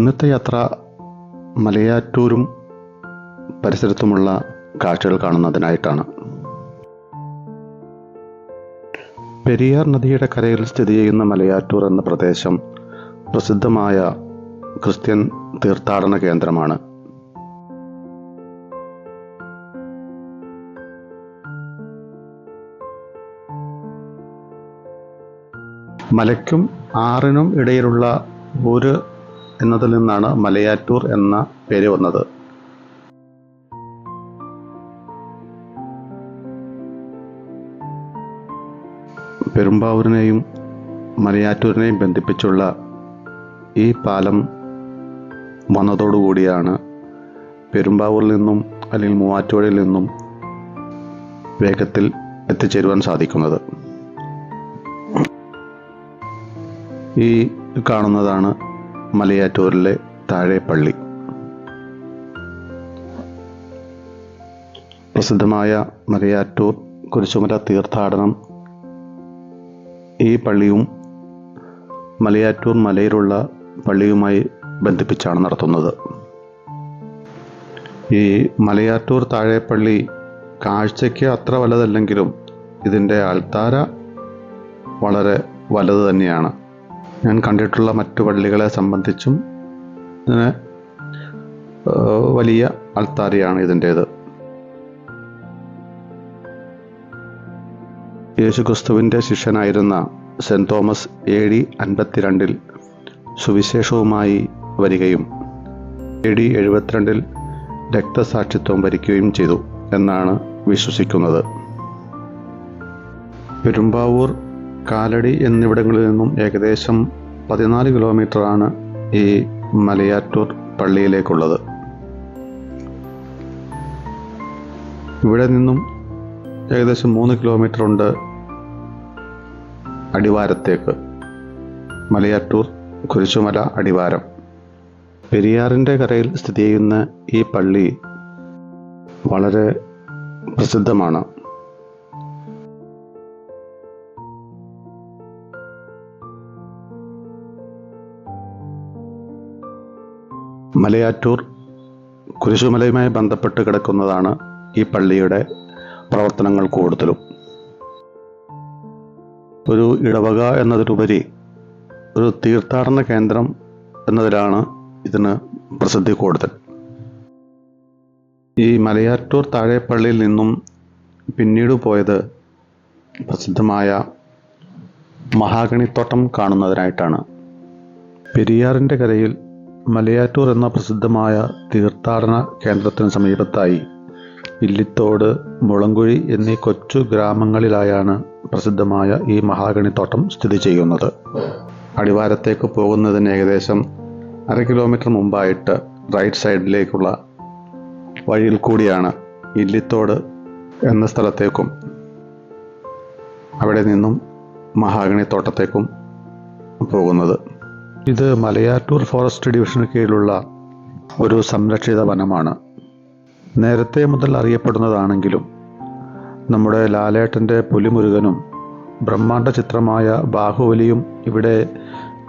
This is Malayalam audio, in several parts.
ഇന്നത്തെ യാത്ര മലയാറ്റൂരും പരിസരത്തുമുള്ള കാഴ്ചകൾ കാണുന്നതിനായിട്ടാണ്. പെരിയാർ നദിയുടെ കരയിൽ സ്ഥിതി ചെയ്യുന്ന മലയാറ്റൂർ എന്ന പ്രദേശം പ്രസിദ്ധമായ ക്രിസ്ത്യൻ തീർത്ഥാടന കേന്ദ്രമാണ്. മലയ്ക്കും ആറിനും ഇടയിലുള്ള ഊര് എന്നതിൽ നിന്നാണ് മലയാറ്റൂർ എന്ന പേര് വന്നത്. പെരുമ്പാവൂരിനെയും മലയാറ്റൂരിനെയും ബന്ധിപ്പിച്ചുള്ള ഈ പാലം വന്നതോടുകൂടിയാണ് പെരുമ്പാവൂരിൽ നിന്നും അല്ലെങ്കിൽ മൂവാറ്റുപുഴയിൽ നിന്നും വേഗത്തിൽ എത്തിച്ചേരുവാൻ സാധിക്കുന്നത്. ഈ കാണുന്നതാണ് മലയാറ്റൂരിലെ താഴെപ്പള്ളി. പ്രസിദ്ധമായ മലയാറ്റൂർ കുരിശുമല തീർത്ഥാടനം ഈ പള്ളിയും മലയാറ്റൂർ മലയിലുള്ള പള്ളിയുമായി ബന്ധിപ്പിച്ചാണ് നടത്തുന്നത്. ഈ മലയാറ്റൂർ താഴെപ്പള്ളി കാഴ്ചയ്ക്ക് അത്ര വലുതല്ലെങ്കിലും ഇതിൻ്റെ അൾത്താര വളരെ വലുത് തന്നെയാണ്. ഞാൻ കണ്ടിട്ടുള്ള മറ്റു പള്ളികളെ സംബന്ധിച്ചും ഇതിന് വലിയ അൾത്താരയാണ് ഇതിൻ്റേത്. യേശുക്രിസ്തുവിൻ്റെ ശിഷ്യനായിരുന്ന സെൻറ് തോമസ് AD 52 സുവിശേഷവുമായി വരികയും AD 72 രക്തസാക്ഷിത്വം വരിക്കുകയും ചെയ്തു എന്നാണ് വിശ്വസിക്കുന്നത്. പെരുമ്പാവൂർ, കാലടി എന്നിവിടങ്ങളിൽ നിന്നും ഏകദേശം 14 കിലോമീറ്ററാണ് ഈ മലയാറ്റൂർ പള്ളിയിലേക്കുള്ളത്. ഇവിടെ നിന്നും ഏകദേശം 3 കിലോമീറ്റർ ഉണ്ട് അടിവാരത്തേക്ക്, മലയാറ്റൂർ കുരിശുമല അടിവാരം. പെരിയാറിൻ്റെ കരയിൽ സ്ഥിതി ചെയ്യുന്ന ഈ പള്ളി വളരെ പ്രസിദ്ധമാണ്. മലയാറ്റൂർ കുരിശുമലയുമായി ബന്ധപ്പെട്ട് കിടക്കുന്നതാണ് ഈ പള്ളിയുടെ പ്രവർത്തനങ്ങൾ കൂടുതലും. ഒരു ഇടവക എന്നതിലുപരി ഒരു തീർത്ഥാടന കേന്ദ്രം എന്നതിലാണ് ഇതിന് പ്രസിദ്ധി കൂടുതൽ. ഈ മലയാറ്റൂർ താഴെപ്പള്ളിയിൽ നിന്നും പിന്നീട് പോയത് പ്രസിദ്ധമായ മഹാഗണിത്തോട്ടം കാണുന്നതിനായിട്ടാണ്. പെരിയാറിൻ്റെ കരയിൽ മലയാറ്റൂർ എന്ന പ്രസിദ്ധമായ തീർത്ഥാടന കേന്ദ്രത്തിന് സമീപത്തായി ഇല്ലിത്തോട്, മുളങ്കുഴി എന്നീ കൊച്ചു ഗ്രാമങ്ങളിലായാണ് പ്രസിദ്ധമായ ഈ മഹാഗണിത്തോട്ടം സ്ഥിതി ചെയ്യുന്നത്. അടിവാരത്തേക്ക് പോകുന്നതിന് ഏകദേശം 1/2 കിലോമീറ്റർ മുമ്പായിട്ട് റൈറ്റ് സൈഡിലേക്കുള്ള വഴിയിൽ കൂടിയാണ് ഇല്ലിത്തോട് എന്ന സ്ഥലത്തേക്കും അവിടെ നിന്നും മഹാഗണിത്തോട്ടത്തേക്കും പോകുന്നത്. ഇത് മലയാറ്റൂർ ഫോറസ്റ്റ് ഡിവിഷന് കീഴിലുള്ള ഒരു സംരക്ഷിത വനമാണ്. നേരത്തെ മുതൽ അറിയപ്പെടുന്നതാണെങ്കിലും നമ്മുടെ ലാലേട്ടൻ്റെ പുലിമുരുകനും ബ്രഹ്മാണ്ഡ ചിത്രമായ ബാഹുബലിയും ഇവിടെ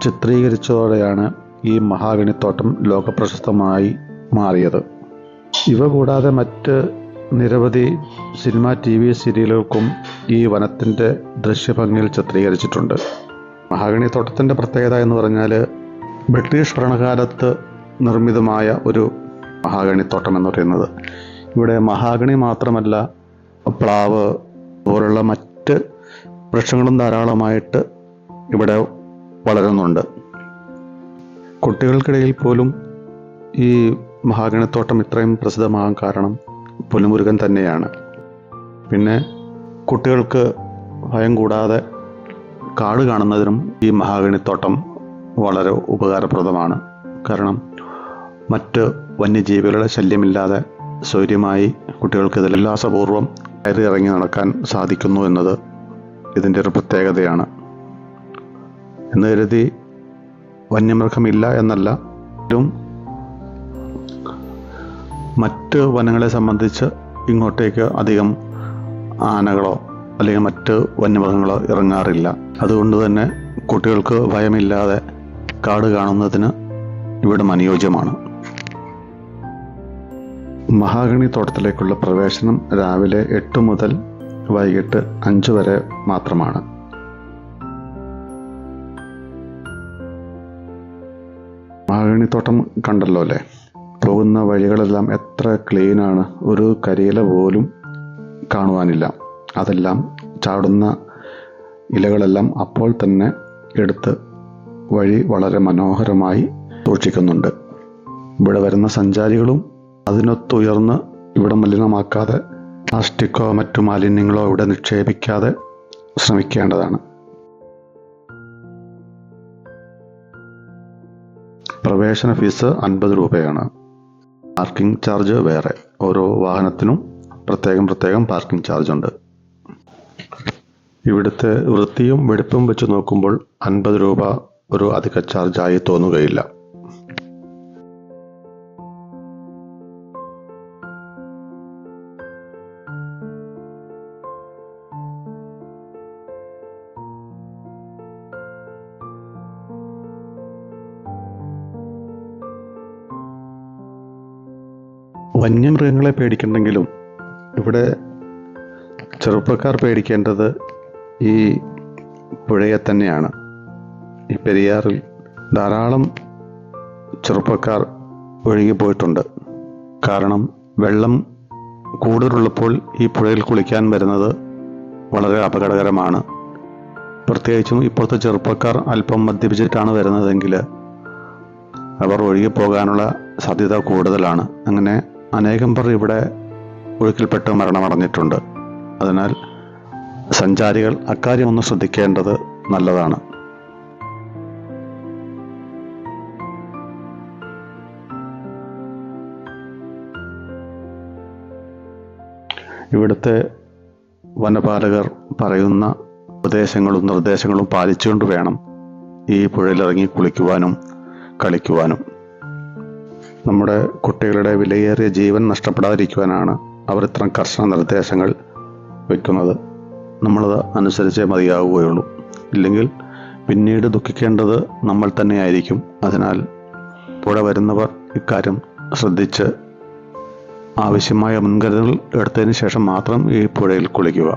ചിത്രീകരിച്ചതോടെയാണ് ഈ മഹാഗണിത്തോട്ടം ലോകപ്രശസ്തമായി മാറിയത്. ഇവ കൂടാതെ മറ്റ് നിരവധി സിനിമ, TV സീരിയലുകൾക്കും ഈ വനത്തിൻ്റെ ദൃശ്യഭംഗിയിൽ ചിത്രീകരിച്ചിട്ടുണ്ട്. മഹാഗണിത്തോട്ടത്തിൻ്റെ പ്രത്യേകത എന്ന് പറഞ്ഞാൽ ബ്രിട്ടീഷ് ഭരണകാലത്ത് നിർമ്മിതമായ ഒരു മഹാഗണിത്തോട്ടം എന്ന് പറയുന്നത്. ഇവിടെ മഹാഗണി മാത്രമല്ല, പ്ലാവ് പോലുള്ള മറ്റ് വൃക്ഷങ്ങളും ധാരാളമായിട്ട് ഇവിടെ വളരുന്നുണ്ട്. കുട്ടികൾക്കിടയിൽ പോലും ഈ മഹാഗണിത്തോട്ടം ഇത്രയും പ്രസിദ്ധമാകാൻ കാരണം പുലിമുരുകൻ തന്നെയാണ്. പിന്നെ കുട്ടികൾക്ക് ഭയം കൂടാതെ കാട് കാണുന്നതിനും ഈ മഹാഗണിത്തോട്ടം വളരെ ഉപകാരപ്രദമാണ്. കാരണം മറ്റ് വന്യജീവികളുടെ ശല്യമില്ലാതെ സ്വൈര്യമായി കുട്ടികൾക്ക് ഇതിൽ ഉല്ലാസപൂർവ്വം കയറി ഇറങ്ങി നടക്കാൻ സാധിക്കുന്നു എന്നത് ഇതിൻ്റെ ഒരു പ്രത്യേകതയാണ്. എന്ന് കരുതി വന്യമൃഗമില്ല എന്നല്ല, മറ്റ് വനങ്ങളെ സംബന്ധിച്ച് ഇങ്ങോട്ടേക്ക് അധികം ആനകളോ അല്ലെങ്കിൽ മറ്റ് വന്യമൃഗങ്ങളോ ഇറങ്ങാറില്ല. അതുകൊണ്ട് തന്നെ കുട്ടികൾക്ക് ഭയമില്ലാതെ കാട് കാണുന്നതിന് ഇവിടം അനുയോജ്യമാണ്. മഹാഗണി തോട്ടത്തിലേക്കുള്ള പ്രവേശനം രാവിലെ 8 മുതൽ വൈകിട്ട് 5 വരെ മാത്രമാണ്. മഹാഗണിത്തോട്ടം കണ്ടല്ലോ അല്ലേ? പോകുന്ന വഴികളെല്ലാം എത്ര ക്ലീനാണ്. ഒരു കരിയില പോലും കാണുവാനില്ല. അതെല്ലാം ചാടുന്ന ഇലകളെല്ലാം അപ്പോൾ തന്നെ എടുത്ത് വഴി വളരെ മനോഹരമായി സൂക്ഷിക്കുന്നുണ്ട്. ഇവിടെ വരുന്ന സഞ്ചാരികളും അതിനൊത്തുയർന്ന് ഇവിടെ മലിനമാക്കാതെ പ്ലാസ്റ്റിക്കോ മറ്റു മാലിന്യങ്ങളോ ഇവിടെ നിക്ഷേപിക്കാതെ ശ്രമിക്കേണ്ടതാണ്. പ്രവേശന ഫീസ് 50 രൂപയാണ്. പാർക്കിംഗ് ചാർജ് വേറെ. ഓരോ വാഹനത്തിനും പ്രത്യേകം പാർക്കിംഗ് ചാർജ് ഉണ്ട്. ഇവിടുത്തെ വൃത്തിയും വെടിപ്പും വെച്ച് നോക്കുമ്പോൾ 50 രൂപ ഒരു അധിക ചാർജായി തോന്നുകയില്ല. വന്യമൃഗങ്ങളെ പേടിക്കണ്ടെങ്കിലും ഇവിടെ ചെറുപ്പക്കാർ പേടിക്കേണ്ടത് ഈ പുഴയെ തന്നെയാണ്. ഈ പെരിയാറിൽ ധാരാളം ചെറുപ്പക്കാർ ഒഴുകിപ്പോയിട്ടുണ്ട്. കാരണം വെള്ളം കൂടുതലുള്ളപ്പോൾ ഈ പുഴയിൽ കുളിക്കാൻ വരുന്നത് വളരെ അപകടകരമാണ്. പ്രത്യേകിച്ചും ഇപ്പോഴത്തെ ചെറുപ്പക്കാർ അല്പം മദ്യപിച്ചിട്ടാണ് വരുന്നതെങ്കിൽ അവർ ഒഴുകിപ്പോകാനുള്ള സാധ്യത കൂടുതലാണ്. അങ്ങനെ അനേകം പേർ ഇവിടെ ഒഴുക്കിൽപ്പെട്ട് മരണമടഞ്ഞിട്ടുണ്ട്. അതിനാൽ സഞ്ചാരികൾ അക്കാര്യം ഒന്ന് ശ്രദ്ധിക്കേണ്ടത് നല്ലതാണ്. ഇവിടുത്തെ വനപാലകർ പറയുന്ന ഉപദേശങ്ങളും നിർദ്ദേശങ്ങളും പാലിച്ചുകൊണ്ട് വേണം ഈ പുഴയിലിറങ്ങി കുളിക്കുവാനും കളിക്കുവാനും. നമ്മുടെ കുട്ടികളുടെ വിലയേറിയ ജീവൻ നഷ്ടപ്പെടാതിരിക്കുവാനാണ് അവർ ഇത്തരം കർശന നിർദ്ദേശങ്ങൾ വയ്ക്കുന്നത്. നമ്മളത് അനുസരിച്ചേ മതിയാവുകയുള്ളൂ. ഇല്ലെങ്കിൽ പിന്നീട് ദുഃഖിക്കേണ്ടത് നമ്മൾ തന്നെയായിരിക്കും. അതിനാൽ പുഴ വരുന്നവർ ഇക്കാര്യം ശ്രദ്ധിച്ച് ആവശ്യമായ മുൻകരുതൽ എടുത്തതിന് ശേഷം മാത്രം ഈ പുഴയിൽ കുളിക്കുക.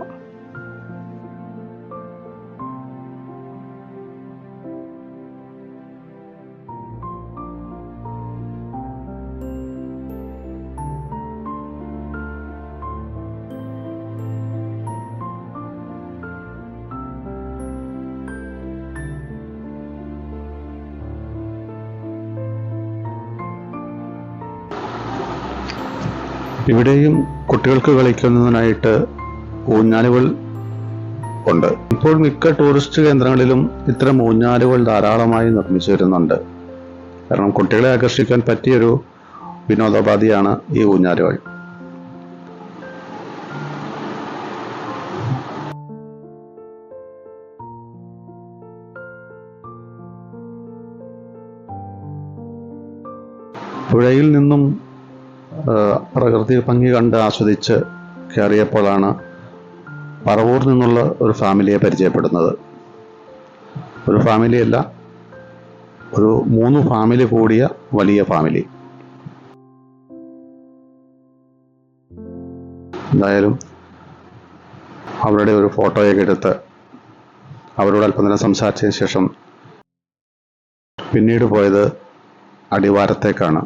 ഇവിടെയും കുട്ടികൾക്ക് കളിക്കുന്നതിനായിട്ട് ഊഞ്ഞാലുകൾ ഉണ്ട്. ഇപ്പോൾ മിക്ക ടൂറിസ്റ്റ് കേന്ദ്രങ്ങളിലും ഇത്തരം ഊഞ്ഞാലുകൾ ധാരാളമായി നിർമ്മിച്ചു വരുന്നുണ്ട്. കാരണം കുട്ടികളെ ആകർഷിക്കാൻ പറ്റിയൊരു വിനോദോപാധിയാണ് ഈ ഊഞ്ഞാലുകൾ. പുഴയിൽ നിന്നും പ്രകൃതി ഭംഗി കണ്ട് ആസ്വദിച്ച് കയറിയപ്പോഴാണ് പറവൂർ നിന്നുള്ള ഒരു ഫാമിലിയെ പരിചയപ്പെടുന്നത്. ഒരു ഫാമിലിയല്ല, ഒരു 3 ഫാമിലി കൂടിയ വലിയ ഫാമിലി. എന്തായാലും അവരുടെ ഒരു ഫോട്ടോയൊക്കെ എടുത്ത് അവരോട് അല്പം നേരം സംസാരിച്ചതിന് ശേഷം പിന്നീട് പോയത് അടിവാരത്തേക്കാണ്.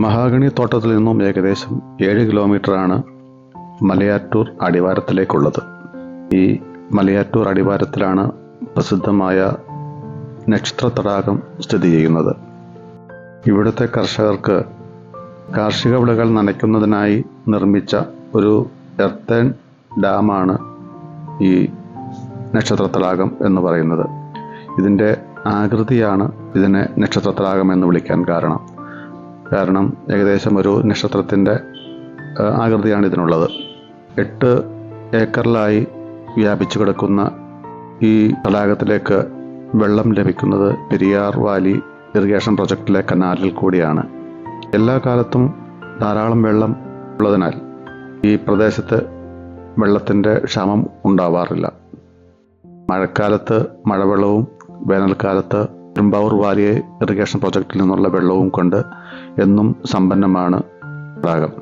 മഹാഗണി തോട്ടത്തിൽ നിന്നും ഏകദേശം 7 കിലോമീറ്ററാണ് മലയാറ്റൂർ അടിവാരത്തിലേക്കുള്ളത്. ഈ മലയാറ്റൂർ അടിവാരത്തിലാണ് പ്രസിദ്ധമായ നക്ഷത്ര തടാകം സ്ഥിതി ചെയ്യുന്നത്. ഇവിടുത്തെ കർഷകർക്ക് കാർഷിക വിളകൾ നനയ്ക്കുന്നതിനായി നിർമ്മിച്ച ഒരു എർത്തേൺ ഡാമാണ് ഈ നക്ഷത്ര തടാകം എന്ന് പറയുന്നത്. ഇതിൻ്റെ ആകൃതിയാണ് ഇതിനെ നക്ഷത്ര തടാകം എന്ന് വിളിക്കാൻ കാരണം ഏകദേശം ഒരു നക്ഷത്രത്തിൻ്റെ ആകൃതിയാണ് ഇതിനുള്ളത്. 8 ഏക്കറിലായി വ്യാപിച്ചു കിടക്കുന്ന ഈ തടാകത്തിലേക്ക് വെള്ളം ലഭിക്കുന്നത് പെരിയാർ വാലി ഇറിഗേഷൻ പ്രൊജക്റ്റിലെ കനാലിൽ കൂടിയാണ്. എല്ലാ കാലത്തും ധാരാളം വെള്ളം ഉള്ളതിനാൽ ഈ പ്രദേശത്ത് വെള്ളത്തിൻ്റെ ക്ഷാമം ഉണ്ടാവാറില്ല. മഴക്കാലത്ത് മഴവെള്ളവും വേനൽക്കാലത്ത് പെരുമ്പാവൂർ വാലി ഇറിഗേഷൻ പ്രൊജക്റ്റിൽ നിന്നുള്ള വെള്ളവും കൊണ്ട് എന്നും സമ്പന്നമാണ് തടാകം.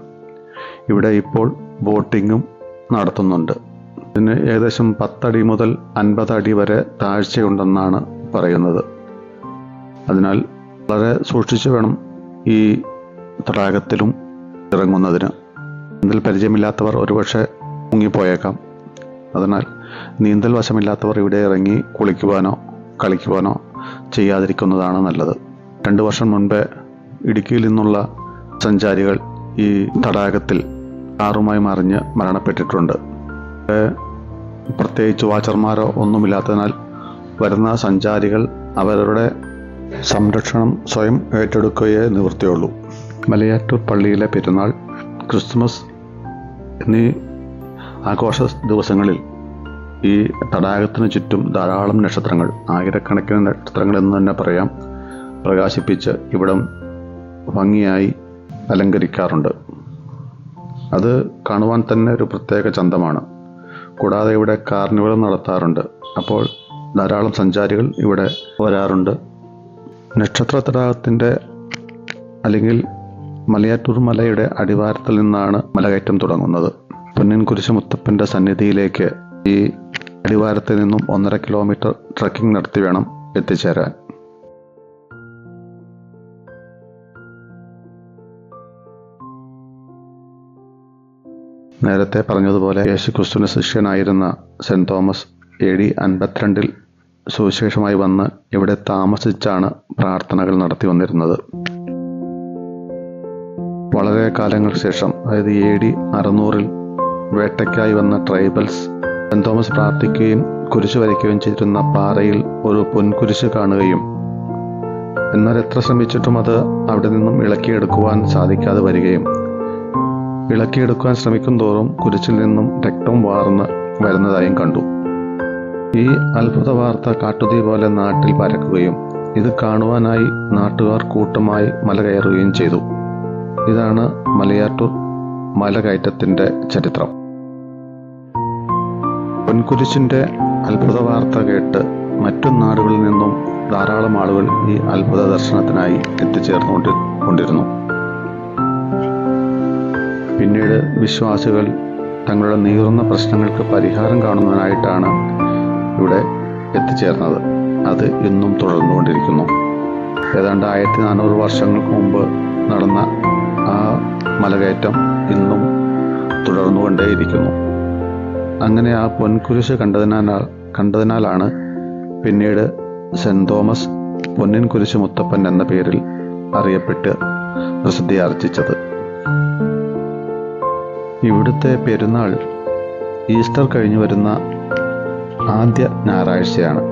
ഇവിടെ ഇപ്പോൾ ബോട്ടിങ്ങും നടത്തുന്നുണ്ട്. ഇതിന് ഏകദേശം 10 അടി മുതൽ 50 അടി വരെ താഴ്ചയുണ്ടെന്നാണ് പറയുന്നത്. അതിനാൽ വളരെ സൂക്ഷിച്ചു വേണം ഈ തടാകത്തിലും ഇറങ്ങുന്നതിന്. നീന്തൽ പരിചയമില്ലാത്തവർ ഒരുപക്ഷെ മുങ്ങിപ്പോയേക്കാം. അതിനാൽ നീന്തൽ വശമില്ലാത്തവർ ഇവിടെ ഇറങ്ങി കുളിക്കുവാനോ കളിക്കുവാനോ ചെയ്യാതിരിക്കുന്നതാണ് നല്ലത്. 2 വർഷം മുൻപേ ഇടുക്കിയിൽ നിന്നുള്ള സഞ്ചാരികൾ ഈ തടാകത്തിൽ കാറുമായി മറിഞ്ഞ് മരണപ്പെട്ടിട്ടുണ്ട്. പ്രത്യേകിച്ച് വാച്ചർമാരോ ഒന്നുമില്ലാത്തതിനാൽ വരുന്ന സഞ്ചാരികൾ അവരുടെ സംരക്ഷണം സ്വയം ഏറ്റെടുക്കുകയേ നിവൃത്തിയുള്ളൂ. മലയാറ്റൂർ പള്ളിയിലെ പെരുന്നാൾ, ക്രിസ്തുമസ് എന്നീ ആഘോഷ ദിവസങ്ങളിൽ ഈ തടാകത്തിന് ചുറ്റും ധാരാളം നക്ഷത്രങ്ങൾ, ആയിരക്കണക്കിന് നക്ഷത്രങ്ങൾ എന്ന് തന്നെ പറയാം, പ്രകാശിപ്പിച്ച് ഇവിടം ഭംഗിയായി അലങ്കരിക്കാറുണ്ട്. അത് കാണുവാൻ തന്നെ ഒരു പ്രത്യേക ചന്തമാണ്. കൂടാതെ ഇവിടെ കാർണിവൽ നടത്താറുണ്ട്. അപ്പോൾ ധാരാളം സഞ്ചാരികൾ ഇവിടെ വരാറുണ്ട്. നക്ഷത്ര തടാകത്തിൻ്റെ അല്ലെങ്കിൽ മലയാറ്റൂർ മലയുടെ അടിവാരത്തിൽ നിന്നാണ് മലകയറ്റം തുടങ്ങുന്നത്. പൊന്നിൻകുരിശ് മുത്തപ്പൻ്റെ സന്നിധിയിലേക്ക് ഈ അടിവാരത്തിൽ നിന്നും 1.5 കിലോമീറ്റർ ട്രക്കിംഗ് നടത്തി വേണം എത്തിച്ചേരാൻ. നേരത്തെ പറഞ്ഞതുപോലെ യേശുക്രിസ്തുവിന് ശിഷ്യനായിരുന്ന സെന്റ് തോമസ് AD 52 സുവിശേഷമായി വന്ന് ഇവിടെ താമസിച്ചാണ് പ്രാർത്ഥനകൾ നടത്തി വന്നിരുന്നത്. വളരെ കാലങ്ങൾക്ക് ശേഷം, അതായത് AD 600 വേട്ടയ്ക്കായി വന്ന ട്രൈബൽസ് സെന്റ് തോമസ് പ്രാർത്ഥിക്കുകയും കുരിശ് വരയ്ക്കുകയും ചെയ്തിരുന്ന പാറയിൽ ഒരു പൊൻകുരിശ് കാണുകയും എന്നാൽ എത്ര ശ്രമിച്ചിട്ടും അത് അവിടെ നിന്നും ഇളക്കിയെടുക്കുവാൻ സാധിക്കാതെ വരികയും ഇളക്കിയെടുക്കുവാൻ ശ്രമിക്കും തോറും കുരിശിൽ നിന്നും രക്തം വാർന്ന് വരുന്നതായും കണ്ടു. ഈ അത്ഭുത വാർത്ത കാട്ടുതീ പോലെ നാട്ടിൽ പരക്കുകയും ഇത് കാണുവാനായി നാട്ടുകാർ കൂട്ടമായി മല കയറുകയും ചെയ്തു. ഇതാണ് മലയാറ്റൂർ മലകയറ്റത്തിൻ്റെ ചരിത്രം. പൊൻകുരിശിൻ്റെ അത്ഭുത വാർത്ത കേട്ട് മറ്റു നാടുകളിൽ നിന്നും ധാരാളം ആളുകൾ ഈ അത്ഭുത ദർശനത്തിനായി എത്തിച്ചേർന്നുകൊണ്ടിരുന്നു. പിന്നീട് വിശ്വാസികൾ തങ്ങളുടെ നീറുന്ന പ്രശ്നങ്ങൾക്ക് പരിഹാരം കാണുന്നതിനായിട്ടാണ് ഇവിടെ എത്തിച്ചേർന്നത്. അത് ഇന്നും തുടർന്നുകൊണ്ടിരിക്കുന്നു. ഏതാണ്ട് 1400 വർഷങ്ങൾക്ക് മുമ്പ് നടന്ന ആ മലകയറ്റം തുടർന്നുകൊണ്ടേയിരിക്കുന്നു. അങ്ങനെ ആ പൊൻകുരിശ് കണ്ടതിനാലാണ് പിന്നീട് സെന്റ് തോമസ് പൊന്നിൻ കുരിശ് മുത്തപ്പൻ എന്ന പേരിൽ അറിയപ്പെട്ട് പ്രസിദ്ധി ആർജിച്ചത്. ഇവിടുത്തെ പെരുന്നാൾ ഈസ്റ്റർ കഴിഞ്ഞു വരുന്ന ആദ്യ ഞായറാഴ്ചയാണ്.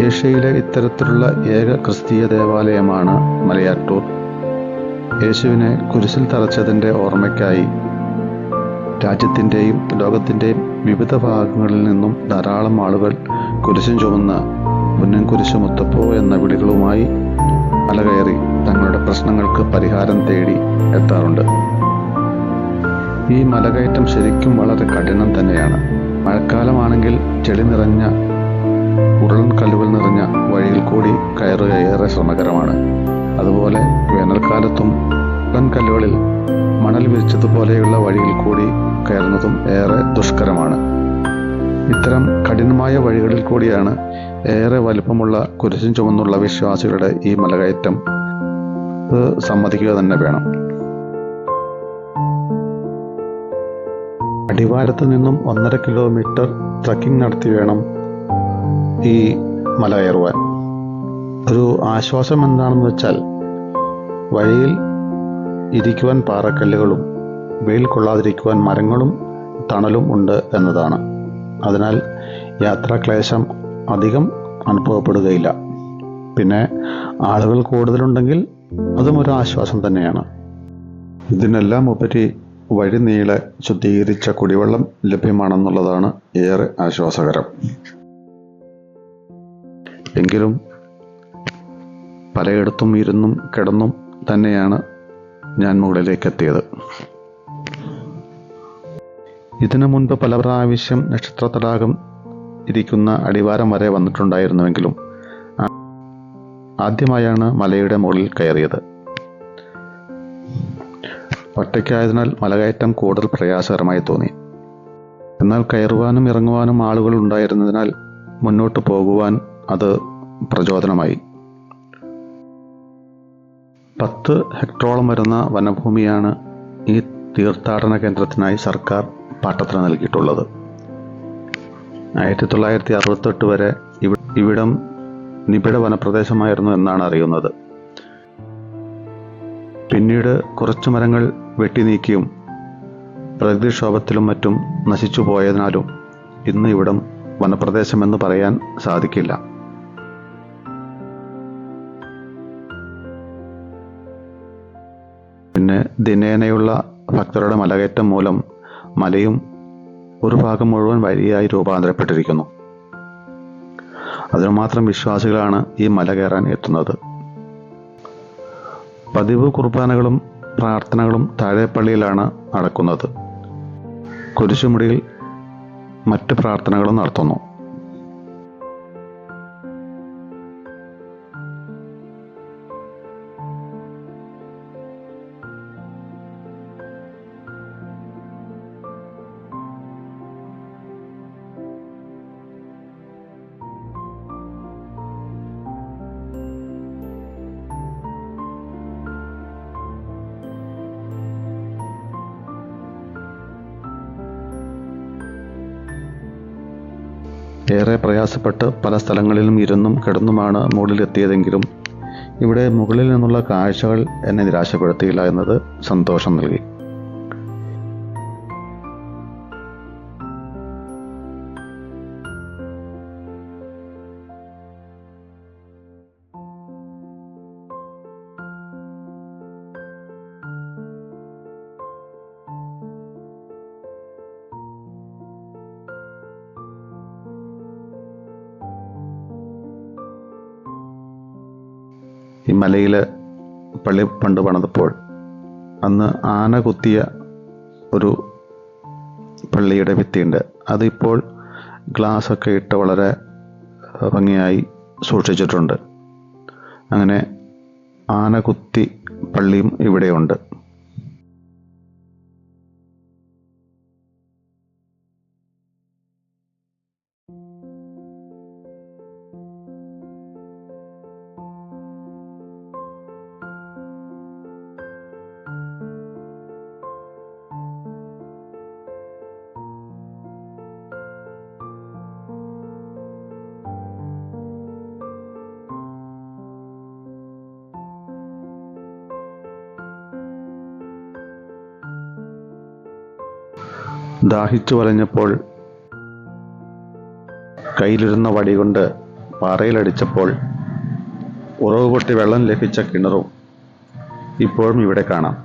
ഏഷ്യയിലെ ഇത്തരത്തിലുള്ള ഏക ക്രിസ്തീയ ദേവാലയമാണ് മലയാറ്റൂർ. യേശുവിനെ കുരിശിൽ തറച്ചതിൻ്റെ ഓർമ്മയ്ക്കായി രാജ്യത്തിൻ്റെയും ലോകത്തിൻ്റെയും വിവിധ ഭാഗങ്ങളിൽ നിന്നും ധാരാളം ആളുകൾ കുരിശും ചുമന്ന പൊന്നിൻ കുരിശ് മുത്തപ്പോ എന്ന വിളികളുമായി മല കയറി തങ്ങളുടെ പ്രശ്നങ്ങൾക്ക് പരിഹാരം തേടി എത്താറുണ്ട്. ഈ മലകയറ്റം ശരിക്കും വളരെ കഠിനം തന്നെയാണ്. മഴക്കാലമാണെങ്കിൽ ചെളി നിറഞ്ഞ ഉരുളൻ കല്ലുകൾ നിറഞ്ഞ വഴിയിൽ കൂടി കയറുക ഏറെ ശ്രമകരമാണ്. അതുപോലെ വേനൽക്കാലത്തും ഉരുളൻ കല്ലുകളിൽ മണൽ വിരിച്ചതുപോലെയുള്ള വഴിയിൽ കൂടി കയറുന്നതും ഏറെ ദുഷ്കരമാണ്. ഇത്തരം കഠിനമായ വഴികളിൽ കൂടിയാണ് ഏറെ വലുപ്പമുള്ള കുരിശും ചുമന്നുള്ള വിശ്വാസികളുടെ ഈ മലകയറ്റം. സമ്മതിക്കുക തന്നെ വേണം. അടിവാരത്ത് നിന്നും 1.5 കിലോമീറ്റർ ട്രക്കിംഗ് നടത്തി വേണം ഈ മല കയറുവാൻ. ഒരു ആശ്വാസം എന്താണെന്ന് വെച്ചാൽ വഴിയിൽ ഇരിക്കുവാൻ പാറക്കല്ലുകളും വെയിൽ കൊള്ളാതിരിക്കുവാൻ മരങ്ങളും തണലും ഉണ്ട് എന്നതാണ്. അതിനാൽ യാത്രാക്ലേശം അധികം അനുഭവപ്പെടുകയില്ല. പിന്നെ ആളുകൾ കൂടുതലുണ്ടെങ്കിൽ അതും ഒരു ആശ്വാസം തന്നെയാണ്. ഇതിനെല്ലാം ഉപരി വഴി നീളെ ശുദ്ധീകരിച്ച കുടിവെള്ളം ലഭ്യമാണെന്നുള്ളതാണ് ഏറെ ആശ്വാസകരം. എങ്കിലും പലയിടത്തും ഇരുന്നും കിടന്നും തന്നെയാണ് ഞാൻ മുകളിലേക്ക് എത്തിയത്. ഇതിനു മുൻപ് പല പ്രാവശ്യം നക്ഷത്ര തടാകം ഇരിക്കുന്ന അടിവാരം വരെ വന്നിട്ടുണ്ടായിരുന്നുവെങ്കിലും ആദ്യമായാണ് മലയുടെ മുകളിൽ കയറിയത്. ഒറ്റയ്ക്കായതിനാൽ മലകയറ്റം കൂടുതൽ പ്രയാസകരമായി തോന്നി. എന്നാൽ കയറുവാനും ഇറങ്ങുവാനും ആളുകൾ ഉണ്ടായിരുന്നതിനാൽ മുന്നോട്ട് പോകുവാൻ അത് പ്രചോദനമായി. 10 ഹെക്ടറോളം വരുന്ന വനഭൂമിയാണ് ഈ തീർത്ഥാടന കേന്ദ്രത്തിനായി സർക്കാർ പാട്ടത്തിന് നൽകിയിട്ടുള്ളത്. 1968 വരെ ഇവിടം നിബിഡ വനപ്രദേശമായിരുന്നു എന്നാണ് അറിയുന്നത്. പിന്നീട് കുറച്ചു മരങ്ങൾ വെട്ടി നീക്കിയും പ്രകൃതിക്ഷോഭത്തിലും മറ്റും നശിച്ചു പോയതിനാലും ഇന്ന് ഇവിടം വനപ്രദേശമെന്ന് പറയാൻ സാധിക്കില്ല. പിന്നെ ദിനേനയുള്ള ഭക്തരുടെ മലകയറ്റം മൂലം മലയും ഒരു ഭാഗം മുഴുവൻ വഴിയായി രൂപാന്തരപ്പെട്ടിരിക്കുന്നു. അതിനുമാത്രം വിശ്വാസികളാണ് ഈ മല കയറാൻ എത്തുന്നത്. പതിവ് കുർബാനകളും പ്രാർത്ഥനകളും താഴെപ്പള്ളിയിലാണ് നടക്കുന്നത്. കുരിശുമുടിയിൽ മറ്റ് പ്രാർത്ഥനകളും നടത്തുന്നു. ഏറെ പ്രയാസപ്പെട്ട് പല സ്ഥലങ്ങളിലും ഇരുന്നും കിടന്നുമാണ് മുകളിലെത്തിയതെങ്കിലും ഇവിടെ മുകളിൽ നിന്നുള്ള കാഴ്ചകൾ എന്നെ നിരാശപ്പെടുത്തിയില്ല എന്നത് സന്തോഷം നൽകി. ഈ മലയിൽ പള്ളി പണ്ട് പണിതപ്പോൾ അന്ന് ആന കുത്തിയ ഒരു പള്ളിയുടെ ഭിത്തിയുണ്ട്. അതിപ്പോൾ ഗ്ലാസ്സൊക്കെ ഇട്ട് വളരെ ഭംഗിയായി സൂക്ഷിച്ചിട്ടുണ്ട്. അങ്ങനെ ആന കുത്തി പള്ളിയും ഇവിടെയുണ്ട്. ദാഹിച്ചു വലഞ്ഞപ്പോൾ കയ്യിലിരുന്ന വടി കൊണ്ട് പാറയിലടിച്ചപ്പോൾ ഉറവ് പൊട്ടി വെള്ളം ലഭിച്ച കിണറും ഇപ്പോഴും ഇവിടെ കാണാം.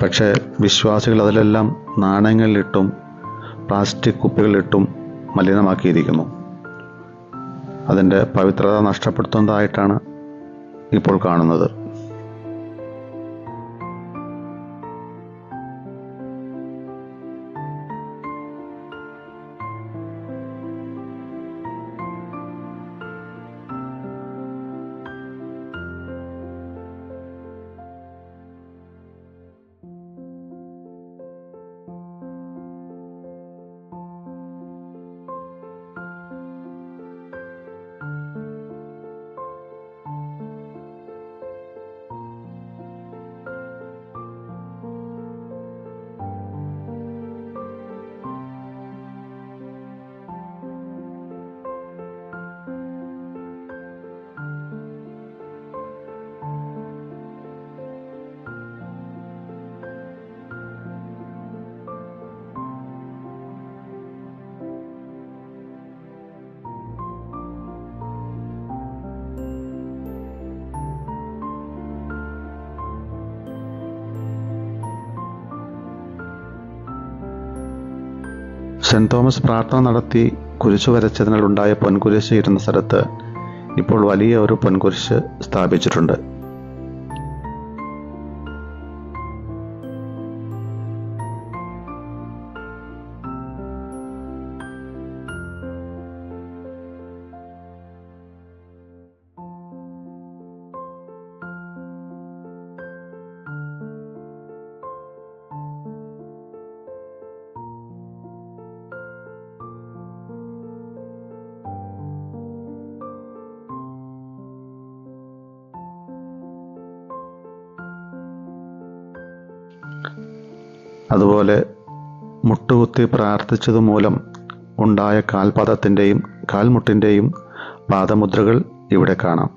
പക്ഷേ വിശ്വാസികൾ അതിലെല്ലാം നാണയങ്ങളിലിട്ടും പ്ലാസ്റ്റിക് കുപ്പികളിലിട്ടും മലിനമാക്കിയിരിക്കുന്നു. അതിൻ്റെ പവിത്രത നഷ്ടപ്പെടുത്തുന്നതായിട്ടാണ് ഇപ്പോൾ കാണുന്നത്. സെന്റ് തോമസ് പ്രാർത്ഥന നടത്തി കുരിശു വരച്ചതിനാലുണ്ടായ പൊൻകുരിശ് ഇരുന്ന സ്ഥലത്ത് ഇപ്പോൾ വലിയ ഒരു പൊൻകുരിശ് സ്ഥാപിച്ചിട്ടുണ്ട്. അതുപോലെ മുട്ടുകുത്തി പ്രാർത്ഥിച്ചതുമൂലം ഉണ്ടായ കാൽപാദത്തിൻ്റെയും കാൽമുട്ടിൻ്റെയും പാദമുദ്രകൾ ഇവിടെ കാണാം.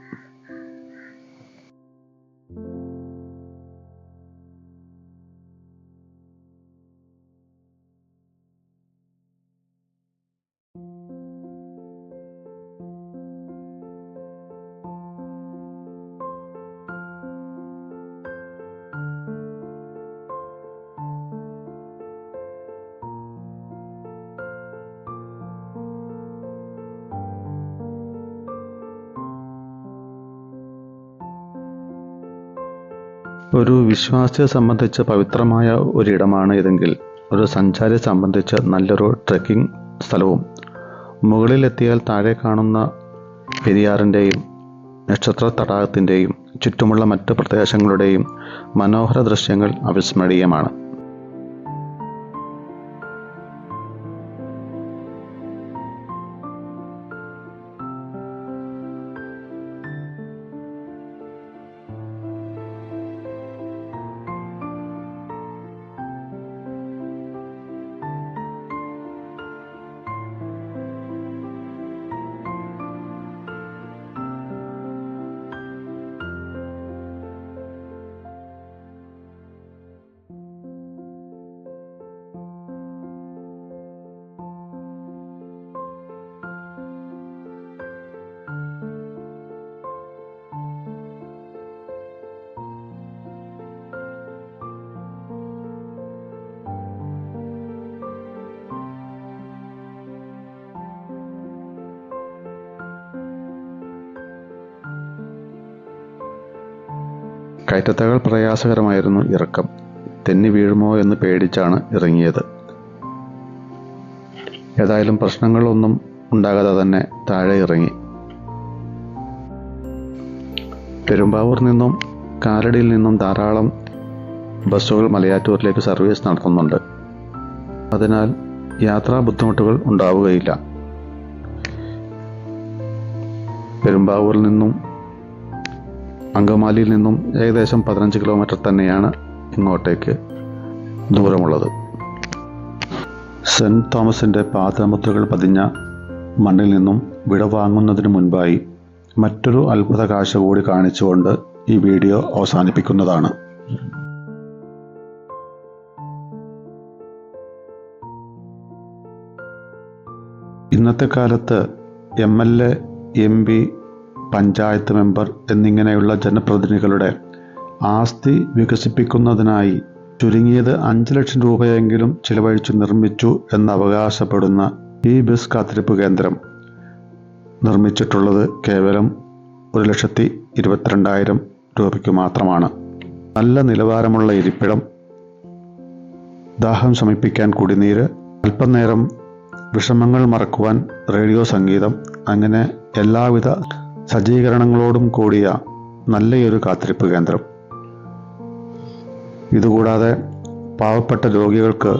ഒരു വിശ്വാസിയെ സംബന്ധിച്ച് പവിത്രമായ ഒരിടമാണ് ഇതെങ്കിൽ ഒരു സഞ്ചാരിയെ സംബന്ധിച്ച് നല്ലൊരു ട്രെക്കിംഗ് സ്ഥലവും. മുകളിലെത്തിയാൽ താഴെ കാണുന്ന പെരിയാറിൻ്റെയും നക്ഷത്ര തടാകത്തിൻ്റെയും ചുറ്റുമുള്ള മറ്റ് പ്രദേശങ്ങളുടെയും മനോഹര ദൃശ്യങ്ങൾ അവിസ്മരണീയമാണ്. കയറ്റത്തേക്കാൾ പ്രയാസകരമായിരുന്നു ഇറക്കം. തെന്നി വീഴുമോ എന്ന് പേടിച്ചാണ് ഇറങ്ങിയത്. ഏതായാലും പ്രശ്നങ്ങളൊന്നും ഉണ്ടാകാതെ തന്നെ താഴെ ഇറങ്ങി. പെരുമ്പാവൂർ നിന്നും കാലടിയിൽ നിന്നും ധാരാളം ബസ്സുകൾ മലയാറ്റൂരിലേക്ക് സർവീസ് നടത്തുന്നുണ്ട്. അതിനാൽ യാത്രാ ബുദ്ധിമുട്ടുകൾ ഉണ്ടാവുകയില്ല. പെരുമ്പാവൂരിൽ നിന്നും അങ്കമാലിയിൽ നിന്നും ഏകദേശം 15 കിലോമീറ്റർ തന്നെയാണ് ഇങ്ങോട്ടേക്ക് ദൂരമുള്ളത്. സെന്റ് തോമസിൻ്റെ പാദമുദ്രകൾ പതിഞ്ഞ മണ്ണിൽ നിന്നും വിടവാങ്ങുന്നതിന് മുൻപായി മറ്റൊരു അത്ഭുത കാഴ്ച കൂടി കാണിച്ചുകൊണ്ട് ഈ വീഡിയോ അവസാനിപ്പിക്കുന്നതാണ്. ഇന്നത്തെ കാലത്ത് MLA, MP, പഞ്ചായത്ത് മെമ്പർ എന്നിങ്ങനെയുള്ള ജനപ്രതിനിധികളുടെ ആസ്തി വികസിപ്പിക്കുന്നതിനായി ചുരുങ്ങിയത് 5 ലക്ഷം രൂപയെങ്കിലും ചിലവഴിച്ചു നിർമ്മിച്ചു എന്നവകാശപ്പെടുന്ന ഈ ബസ് കാത്തിരിപ്പ് കേന്ദ്രം നിർമ്മിച്ചിട്ടുള്ളത് കേവലം 1,22,000 രൂപയ്ക്ക് മാത്രമാണ്. നല്ല നിലവാരമുള്ള ഇരിപ്പിടം, ദാഹം ശമിപ്പിക്കാൻ കുടിനീര്, അല്പനേരം വിഷമങ്ങൾ മറക്കുവാൻ റേഡിയോ സംഗീതം, അങ്ങനെ എല്ലാവിധ സജ്ജീകരണങ്ങളോടും കൂടിയ നല്ലൊരു കാത്തിരിപ്പ് കേന്ദ്രം. ഇതുകൂടാതെ പാവപ്പെട്ട രോഗികൾക്ക്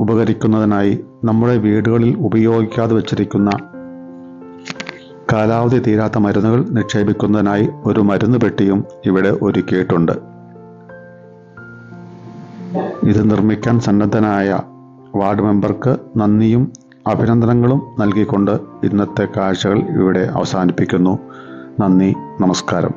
ഉപകരിക്കുന്നതിനായി നമ്മുടെ വീടുകളിൽ ഉപയോഗിക്കാതെ വച്ചിരിക്കുന്ന കാലാവധി തീരാത്ത മരുന്നുകൾ നിക്ഷേപിക്കുന്നതിനായി ഒരു മരുന്ന് പെട്ടിയും ഇവിടെ ഒരുക്കിയിട്ടുണ്ട്. ഇത് നിർമ്മിക്കാൻ സന്നദ്ധനായ വാർഡ് മെമ്പർക്ക് നന്ദിയും അഭിനന്ദനങ്ങളും നൽകിക്കൊണ്ട് ഇന്നത്തെ കാഴ്ചകൾ ഇവിടെ അവസാനിപ്പിക്കുന്നു. നന്ദി, നമസ്കാരം.